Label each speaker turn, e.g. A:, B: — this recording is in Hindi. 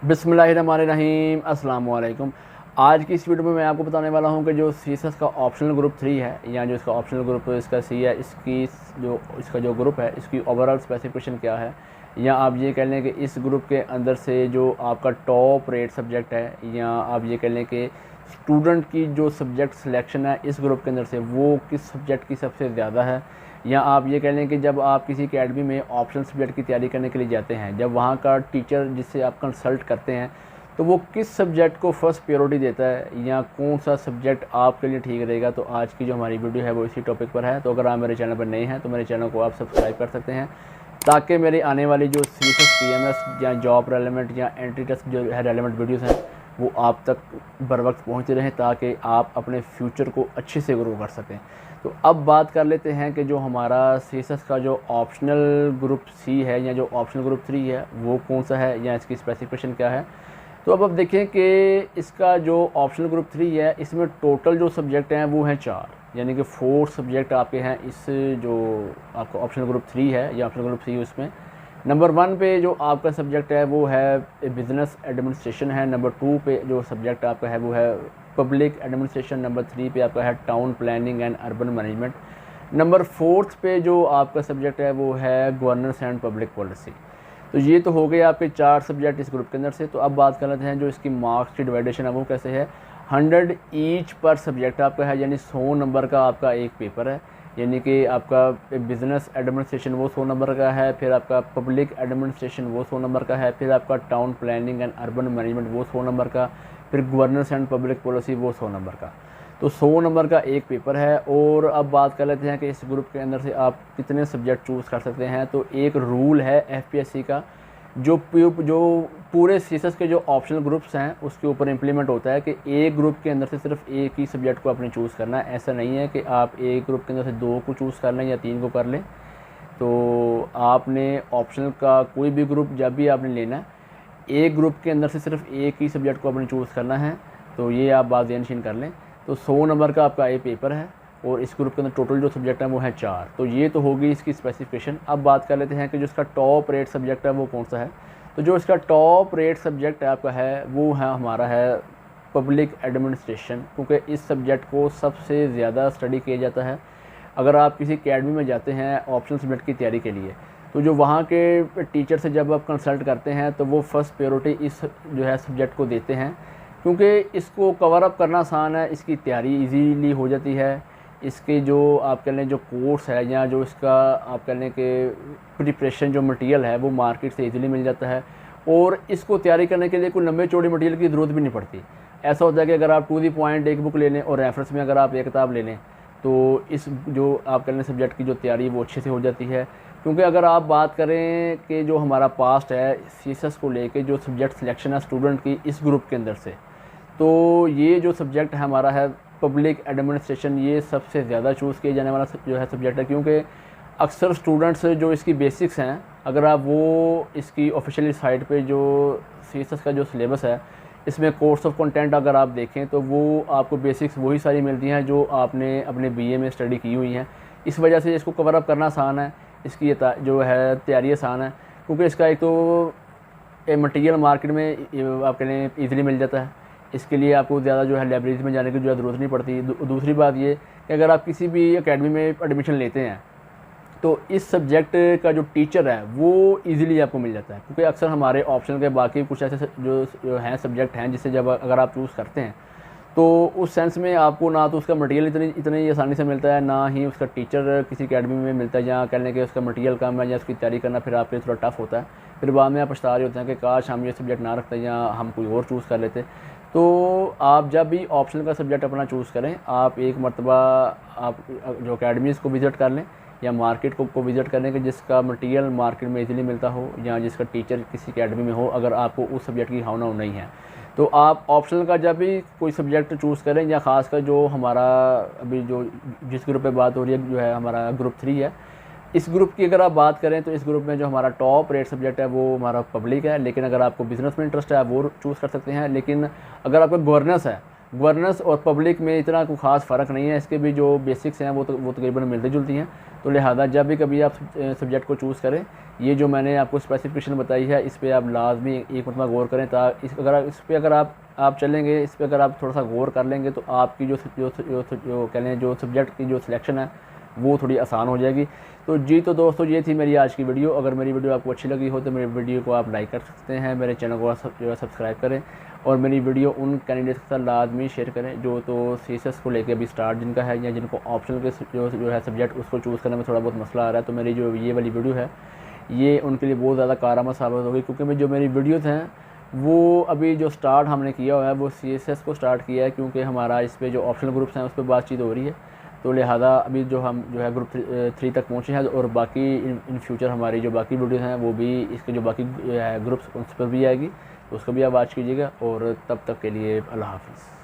A: बिस्मिल्लाहिर्रहमानिर्रहीम, अस्सलाम वालेकुम। आज की इस वीडियो में मैं आपको बताने वाला हूं कि जो सीएसएस का ऑप्शनल ग्रुप 3 है या जो इसका ऑप्शनल ग्रुप इसका सी है, इसका जो ग्रुप है इसकी ओवरऑल स्पेसिफिकेशन क्या है, या आप ये कह लें कि इस ग्रुप के अंदर से जो आपका टॉप रेट सब्जेक्ट है, या आप ये कह लें कि स्टूडेंट की जो सब्जेक्ट सिलेक्शन है इस ग्रुप के अंदर से वो किस सब्जेक्ट की सबसे ज़्यादा है, या आप ये कह लें कि जब आप किसी अकेडमी में ऑप्शनल सब्जेक्ट की तैयारी करने के लिए जाते हैं, जब वहाँ का टीचर जिससे आप कंसल्ट करते हैं तो वो किस सब्जेक्ट को फर्स्ट प्रायोरिटी देता है, या कौन सा सब्जेक्ट आपके लिए ठीक रहेगा। तो आज की जो हमारी वीडियो है वो इसी टॉपिक पर है। तो अगर आप मेरे चैनल पर नए हैं तो मेरे चैनल को आप सब्सक्राइब कर सकते हैं, ताकि मेरी आने वाली जो सीएसएस पीएमएस या जॉब रेलेवेंट या एंट्री टेस्ट जो है रेलेवेंट वीडियोज़ हैं वो आप तक बर वक्त पहुँचते रहें, ताकि आप अपने फ्यूचर को अच्छे से ग्रो कर सकें। तो अब बात कर लेते हैं कि जो हमारा सीएसएस का जो ऑप्शनल ग्रुप सी है या जो ऑप्शनल ग्रुप 3 है वो कौन सा है या इसकी स्पेसिफिकेशन क्या है। तो अब देखें कि इसका जो ऑप्शनल ग्रुप 3 है इसमें टोटल जो सब्जेक्ट हैं वो हैं 4, यानी कि 4 सब्जेक्ट आपके हैं। इस जो आपका ऑप्शनल ग्रुप 3 है या ऑप्शनल ग्रुप सी, उसमें नंबर 1 पे जो आपका सब्जेक्ट है वो है बिज़नेस एडमिनिस्ट्रेशन है। नंबर 2 पे जो सब्जेक्ट आपका है वो है पब्लिक एडमिनिस्ट्रेशन। नंबर 3 पे आपका है town planning and urban management. Number 4 पे जो आपका सब्जेक्ट है वो है गवर्नेंस एंड पब्लिक पॉलिसी। तो ये तो हो गए आपके 4 सब्जेक्ट इस ग्रुप के अंदर से। तो अब बात कर लेते हैं जो इसकी मार्क्स की डिवाइडेशन है वो कैसे है। 100 ईच पर सब्जेक्ट आपका है, यानी 100 नंबर का आपका एक पेपर है। यानी कि आपका बिज़नेस एडमिनिस्ट्रेशन वो 100 नंबर का है, फिर आपका पब्लिक एडमिनिस्ट्रेशन वो 100 नंबर का है, फिर आपका town planning and urban management वो 100 नंबर का, फिर गवर्नेंस एंड पब्लिक पॉलिसी वो 100 नंबर का। तो 100 नंबर का एक पेपर है। और अब बात कर लेते हैं कि इस ग्रुप के अंदर से आप कितने सब्जेक्ट चूज़ कर सकते हैं। तो एक रूल है एफपीएससी का जो पूरे सीएसएस के जो ऑप्शनल ग्रुप्स हैं उसके ऊपर इम्प्लीमेंट होता है कि एक ग्रुप के अंदर से सिर्फ एक ही सब्जेक्ट को आपने चूज़ करना है। ऐसा नहीं है कि आप एक ग्रुप के अंदर से 2 को चूज़ कर लें या 3 को कर लें। तो आपने ऑप्शनल का कोई भी ग्रुप जब भी आपने लेना है, एक ग्रुप के अंदर से सिर्फ एक ही सब्जेक्ट को आपने चूज़ करना है। तो ये आप बात ध्यान कर लें। तो 100 नंबर का आपका ये पेपर है और इस ग्रुप के अंदर टोटल जो सब्जेक्ट हैं वो हैं 4। तो ये तो होगी इसकी स्पेसिफिकेशन। अब बात कर लेते हैं कि जो इसका टॉप रेट सब्जेक्ट है वो कौन सा है। तो जो इसका टॉप रेट सब्जेक्ट आपका है वो है हमारा है पब्लिक एडमिनिस्ट्रेशन, क्योंकि इस सब्जेक्ट को सबसे ज़्यादा स्टडी किया जाता है। अगर आप किसी अकेडमी में जाते हैं ऑप्शनल सब्जेक्ट की तैयारी के लिए, तो जो वहाँ के टीचर से जब आप कंसल्ट करते हैं तो वो फर्स्ट प्रायोरिटी इस जो है सब्जेक्ट को देते हैं, क्योंकि इसको कवर अप करना आसान है, इसकी तैयारी इजीली हो जाती है। इसके जो आप कह लें जो कोर्स है या जो इसका आप कह लें कि प्रिपरेशन जो मटेरियल है वो मार्केट से इजीली मिल जाता है, और इसको तैयारी करने के लिए कोई लंबे चौड़े मटेरियल की ज़रूरत भी नहीं पड़ती। ऐसा होता है कि अगर आप टू दी पॉइंट एक बुक ले लें और रेफरेंस में अगर आप एक किताब ले लें तो इस जो आप कह लें सब्जेक्ट की जो तैयारी वो अच्छे से हो जाती है। क्योंकि अगर आप बात करें कि जो हमारा पास्ट है सीएसएस को लेके जो सब्जेक्ट सिलेक्शन है स्टूडेंट की इस ग्रुप के अंदर से, तो ये जो सब्जेक्ट है हमारा है पब्लिक एडमिनिस्ट्रेशन, ये सबसे ज़्यादा चूज़ किया जाने वाला जो है सब्जेक्ट है। क्योंकि अक्सर स्टूडेंट्स जो इसकी बेसिक्स हैं, अगर आप वो इसकी ऑफिशियली साइट पे जो सीएसएस का जो सिलेबस है इसमें कोर्स ऑफ कंटेंट अगर आप देखें तो वो आपको बेसिक्स वही सारी मिलती हैं जो आपने अपने बीए में स्टडी की हुई हैं। इस वजह से इसको कवर अप करना आसान है, इसकी ये जो है तैयारी आसान है, क्योंकि इसका एक तो मटेरियल मार्केट में आप कहें ईज़िली मिल जाता है। इसके लिए आपको ज़्यादा जो है लाइब्रेरीज में जाने की जो है ज़रूरत नहीं पड़ती। दूसरी बात ये कि अगर आप किसी भी एकेडमी में एडमिशन लेते हैं तो इस सब्जेक्ट का जो टीचर है वो इजीली आपको मिल जाता है, क्योंकि अक्सर हमारे ऑप्शन के बाकी कुछ ऐसे जो हैं सब्जेक्ट हैं जिससे जब अगर आप चूज़ करते हैं तो उस सेंस में आपको ना तो उसका मटेरियल इतनी आसानी से मिलता है, ना ही उसका टीचर किसी अकेडमी में मिलता है जहाँ कहने के उसका मटेरियल कम है या उसकी तैयारी करना फिर आपके थोड़ा टफ होता है। फिर बाद में आप पछता रहे होते हैं कि काश हम ये सब्जेक्ट ना रखते या हम कोई और चूज़ कर लेते। तो आप जब भी ऑप्शनल का सब्जेक्ट अपना चूज़ करें, आप एक मरतबा आप जो अकेडमीज़ को विज़िट कर लें या मार्केट को विज़िट करने के जिसका मटेरियल मार्केट में इजीली मिलता हो या जिसका टीचर किसी अकेडमी में हो, अगर आपको उस सब्जेक्ट की हाव नहीं है तो आप ऑप्शनल का जब भी कोई सब्जेक्ट चूज़ करें, या ख़ासकर जो हमारा अभी जो जिस ग्रुप पे बात हो रही है जो है हमारा ग्रुप 3 है, इस ग्रुप की अगर आप बात करें तो इस ग्रुप में जो हमारा टॉप रेट सब्जेक्ट है वो हमारा पब्लिक है। लेकिन अगर आपको बिज़नेस में इंटरेस्ट है आप वो चूज़ कर सकते हैं। लेकिन अगर आपका गवर्नेंस है गवर्नेंस और पब्लिक में इतना कोई ख़ास फ़र्क नहीं है, इसके भी जो बेसिक्स हैं वो तकरीबन मिलती जुलती हैं। तो लिहाजा जब भी कभी आप सब्जेक्ट को चूज़ करें, ये जो मैंने आपको स्पेसिफिकेशन बताई है इस पर आप लाजमी एक मरतबा गौर करें। अगर आप चलेंगे, इस पर अगर आप थोड़ा सा गौर कर लेंगे तो आपकी जो कह लें जो सब्जेक्ट की जो सिलेक्शन है वो थोड़ी आसान हो जाएगी। तो जी, तो दोस्तों ये थी मेरी आज की वीडियो। अगर मेरी वीडियो आपको अच्छी लगी हो तो मेरी वीडियो को आप लाइक कर सकते हैं, मेरे चैनल को जो है सब्सक्राइब करें, और मेरी वीडियो उन कैंडिडेट्स के साथ लाजमी शेयर करें जो तो सीएसएस को लेके अभी स्टार्ट जिनका है, या जिनको ऑप्शनल के जो है सब्जेक्ट उसको चूज़ करने में थोड़ा बहुत मसला आ रहा है। तो मेरी जो ये वाली वीडियो है ये उनके लिए बहुत ज़्यादा कारआमद साबित होगी, क्योंकि जो मेरी वीडियोज़ हैं वो अभी जो स्टार्ट हमने किया हुआ है वो सीएसएस को स्टार्ट किया है, क्योंकि हमारा इस पर जो ऑप्शनल ग्रुप्स हैं उस पर बातचीत हो रही है। तो लिहाजा अभी हम जो है ग्रुप 3 तक पहुँचे हैं, और बाकी इन फ्यूचर हमारी जो बाकी वीडियोज़ हैं वो भी इसके जो बाकी ग्रुप्स उस पर भी आएगी, तो उसको भी आप वॉच कीजिएगा। और तब तक के लिए अल्लाह हाफ़िज़।